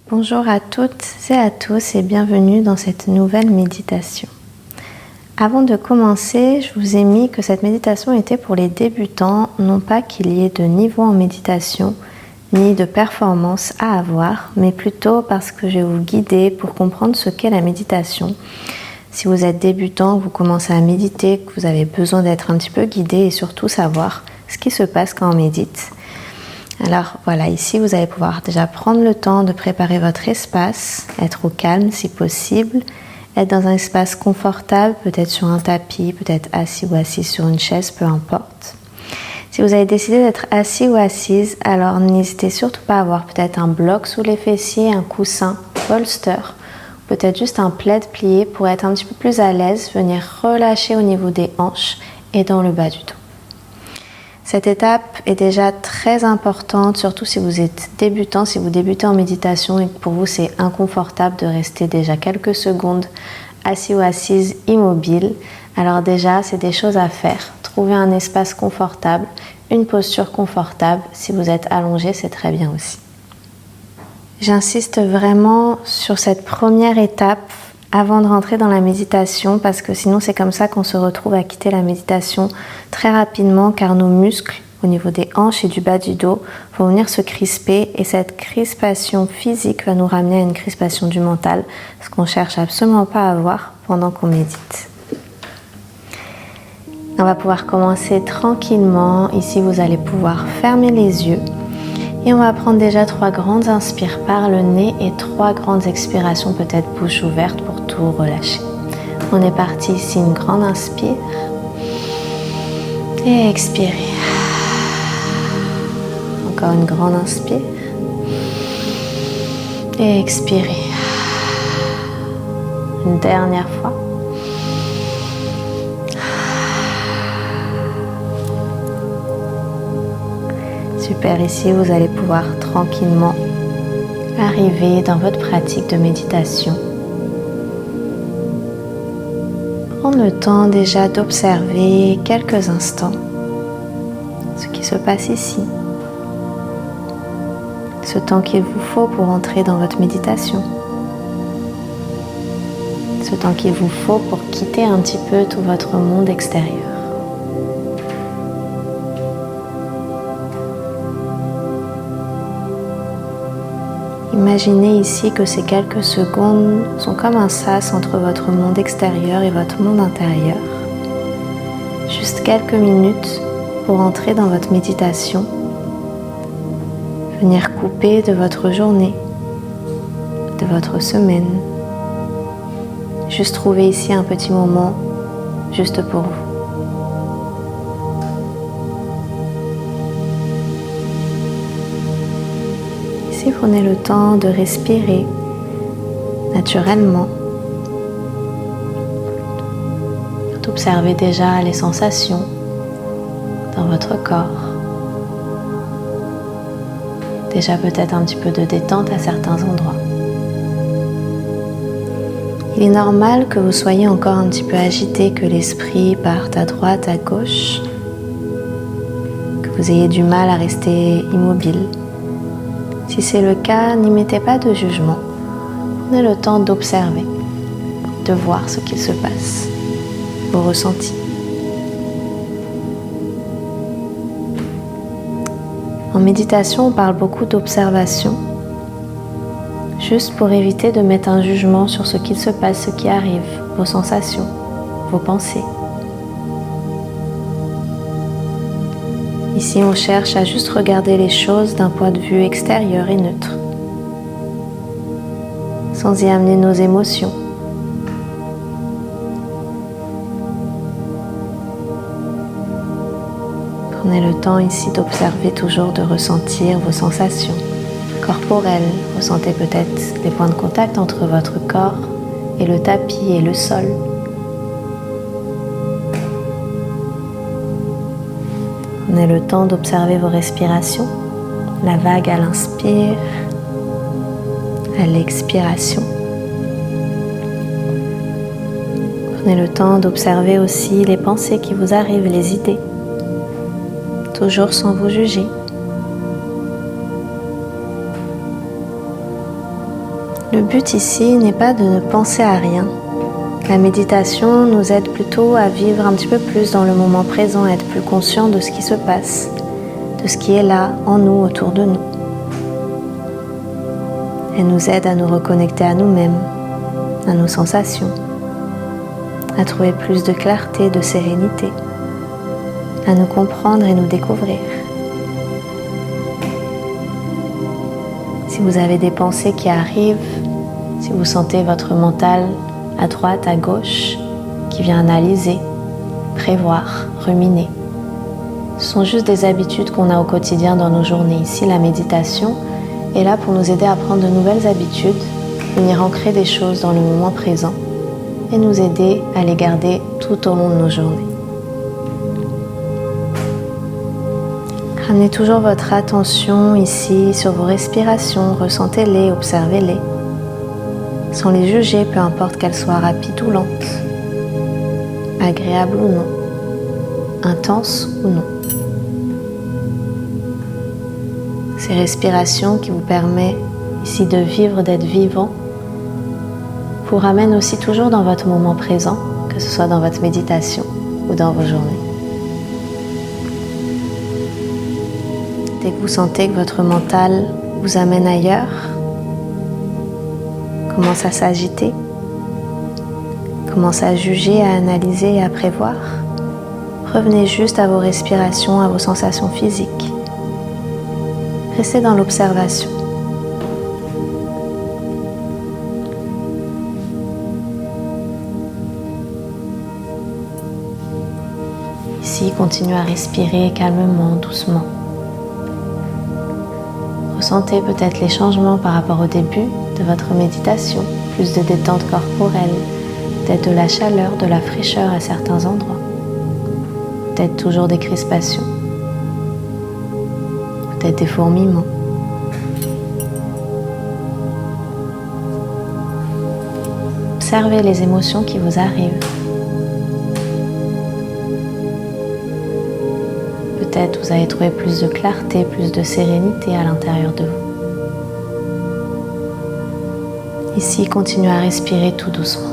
Bonjour à toutes et à tous et bienvenue dans cette nouvelle méditation. Avant de commencer, je vous ai mis que cette méditation était pour les débutants, non pas qu'il y ait de niveau en méditation ni de performance à avoir, mais plutôt parce que je vais vous guider pour comprendre ce qu'est la méditation. Si vous êtes débutant, que vous commencez à méditer, que vous avez besoin d'être un petit peu guidé et surtout savoir ce qui se passe quand on médite. Alors voilà, ici vous allez pouvoir déjà prendre le temps de préparer votre espace, être au calme si possible, être dans un espace confortable, peut-être sur un tapis, peut-être assis ou assise sur une chaise, peu importe. Si vous avez décidé d'être assis ou assise, alors n'hésitez surtout pas à avoir peut-être un bloc sous les fessiers, un coussin, bolster, peut-être juste un plaid plié pour être un petit peu plus à l'aise, venir relâcher au niveau des hanches et dans le bas du dos. Cette étape est déjà très importante, surtout si vous êtes débutant, si vous débutez en méditation et que pour vous c'est inconfortable de rester déjà quelques secondes assis ou assise immobile. Alors déjà, c'est des choses à faire. Trouvez un espace confortable, une posture confortable. Si vous êtes allongé, c'est très bien aussi. J'insiste vraiment sur cette première étape avant de rentrer dans la méditation parce que sinon c'est comme ça qu'on se retrouve à quitter la méditation très rapidement car nos muscles au niveau des hanches et du bas du dos vont venir se crisper et cette crispation physique va nous ramener à une crispation du mental, ce qu'on cherche absolument pas à avoir pendant qu'on médite. On va pouvoir commencer tranquillement. Ici vous allez pouvoir fermer les yeux. Et on va prendre déjà 3 grandes inspires par le nez et 3 grandes expirations, peut-être bouche ouverte pour tout relâcher. On est parti ici, une grande inspire. Et expirez. Encore une grande inspire. Et expirez. Une dernière fois. Super, ici vous allez pouvoir tranquillement arriver dans votre pratique de méditation. Prendre le temps déjà d'observer quelques instants ce qui se passe ici. Ce temps qu'il vous faut pour entrer dans votre méditation. Ce temps qu'il vous faut pour quitter un petit peu tout votre monde extérieur. Imaginez ici que ces quelques secondes sont comme un sas entre votre monde extérieur et votre monde intérieur. Juste quelques minutes pour entrer dans votre méditation, venir couper de votre journée, de votre semaine. Juste trouver ici un petit moment juste pour vous. Prenez le temps de respirer naturellement, d'observer déjà les sensations dans votre corps, déjà peut-être un petit peu de détente à certains endroits. Il est normal que vous soyez encore un petit peu agité, que l'esprit parte à droite, à gauche, que vous ayez du mal à rester immobile. Si c'est le cas, n'y mettez pas de jugement. Prenez le temps d'observer, de voir ce qu'il se passe, vos ressentis. En méditation, on parle beaucoup d'observation, juste pour éviter de mettre un jugement sur ce qu'il se passe, ce qui arrive, vos sensations, vos pensées. Ici, on cherche à juste regarder les choses d'un point de vue extérieur et neutre, sans y amener nos émotions. Prenez le temps ici d'observer toujours, de ressentir vos sensations corporelles. Ressentez peut-être les points de contact entre votre corps et le tapis et le sol. Prenez le temps d'observer vos respirations, la vague à l'inspire, à l'expiration. Prenez le temps d'observer aussi les pensées qui vous arrivent, les idées, toujours sans vous juger. Le but ici n'est pas de ne penser à rien. La méditation nous aide plutôt à vivre un petit peu plus dans le moment présent, à être plus conscient de ce qui se passe, de ce qui est là, en nous, autour de nous. Elle nous aide à nous reconnecter à nous-mêmes, à nos sensations, à trouver plus de clarté, de sérénité, à nous comprendre et nous découvrir. Si vous avez des pensées qui arrivent, si vous sentez votre mental à droite, à gauche, qui vient analyser, prévoir, ruminer, ce sont juste des habitudes qu'on a au quotidien dans nos journées. Ici, la méditation est là pour nous aider à prendre de nouvelles habitudes, venir ancrer des choses dans le moment présent et nous aider à les garder tout au long de nos journées. Ramenez toujours votre attention ici sur vos respirations, ressentez-les, observez-les, sans les juger, peu importe qu'elles soient rapides ou lentes, agréables ou non, intenses ou non. Ces respirations qui vous permettent ici de vivre, d'être vivant, vous ramènent aussi toujours dans votre moment présent, que ce soit dans votre méditation ou dans vos journées. Dès que vous sentez que votre mental vous amène ailleurs, commence à s'agiter, commence à juger, à analyser et à prévoir, revenez juste à vos respirations, à vos sensations physiques. Restez dans l'observation. Ici, continuez à respirer calmement, doucement. Ressentez peut-être les changements par rapport au début de votre méditation, plus de détente corporelle, peut-être de la chaleur, de la fraîcheur à certains endroits, peut-être toujours des crispations, peut-être des fourmillements. Observez les émotions qui vous arrivent. Peut-être vous allez trouver plus de clarté, plus de sérénité à l'intérieur de vous. Ici, continuez à respirer tout doucement.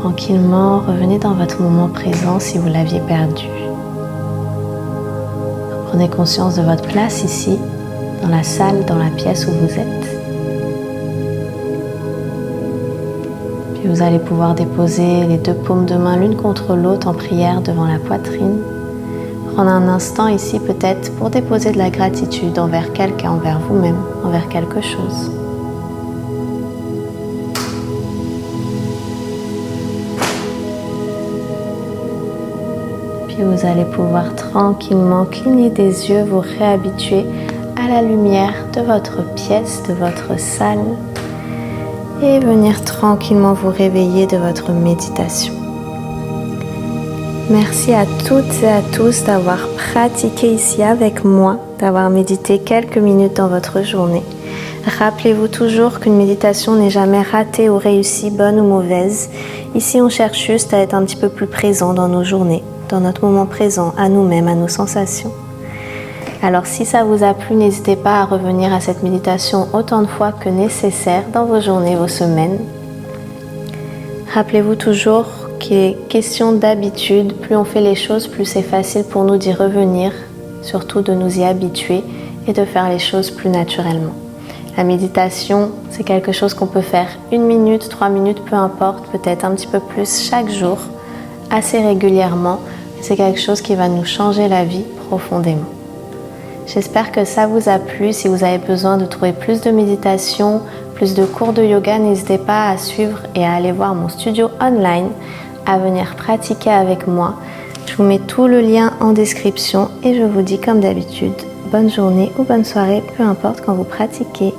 Tranquillement, revenez dans votre moment présent si vous l'aviez perdu. Prenez conscience de votre place ici, dans la salle, dans la pièce où vous êtes. Puis vous allez pouvoir déposer les deux paumes de main l'une contre l'autre en prière devant la poitrine. Prendre un instant ici peut-être pour déposer de la gratitude envers quelqu'un, envers vous-même, envers quelque chose. Puis vous allez pouvoir tranquillement cligner des yeux, vous réhabituer à la lumière de votre pièce, de votre salle et venir tranquillement vous réveiller de votre méditation. Merci à toutes et à tous d'avoir pratiqué ici avec moi, d'avoir médité quelques minutes dans votre journée. Rappelez-vous toujours qu'une méditation n'est jamais ratée ou réussie, bonne ou mauvaise. Ici, on cherche juste à être un petit peu plus présent dans nos journées, dans notre moment présent, à nous-mêmes, à nos sensations. Alors si ça vous a plu, n'hésitez pas à revenir à cette méditation autant de fois que nécessaire dans vos journées, vos semaines. Rappelez-vous toujours qu'il est question d'habitude. Plus on fait les choses, plus c'est facile pour nous d'y revenir, surtout de nous y habituer et de faire les choses plus naturellement. La méditation, c'est quelque chose qu'on peut faire 1 minute, 3 minutes, peu importe, peut-être un petit peu plus chaque jour, assez régulièrement. C'est quelque chose qui va nous changer la vie profondément. J'espère que ça vous a plu. Si vous avez besoin de trouver plus de méditation, plus de cours de yoga, n'hésitez pas à suivre et à aller voir mon studio online, à venir pratiquer avec moi. Je vous mets tout le lien en description et je vous dis comme d'habitude, bonne journée ou bonne soirée, peu importe quand vous pratiquez.